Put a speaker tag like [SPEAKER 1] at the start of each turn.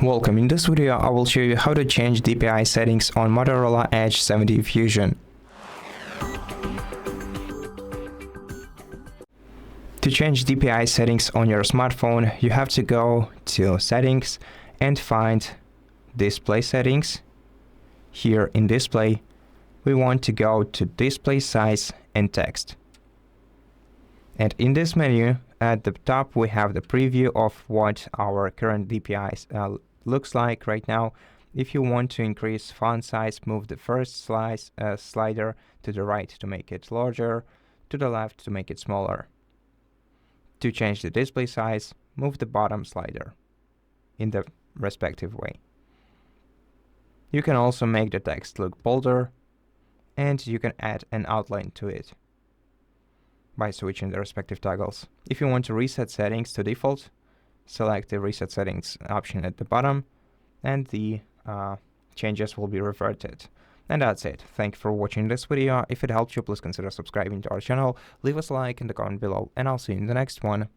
[SPEAKER 1] Welcome. In this video, I will show you how to change DPI settings on Motorola Edge 70 Fusion. To change DPI settings on your smartphone, you have to go to Settings and find Display Settings. Here in Display, we want to go to Display Size and Text. And in this menu, at the top, we have the preview of what our current DPI looks like right now. If you want to increase font size, move the first slider to the right to make it larger, to the left to make it smaller. To change the display size, move the bottom slider in the respective way. You can also make the text look bolder, and you can add an outline to it by switching the respective toggles. If you want to reset settings to default, select the Reset Settings option at the bottom, and the changes will be reverted. And that's it. Thank you for watching this video. If it helped you, please consider subscribing to our channel, leave us a like in the comment below, and I'll see you in the next one.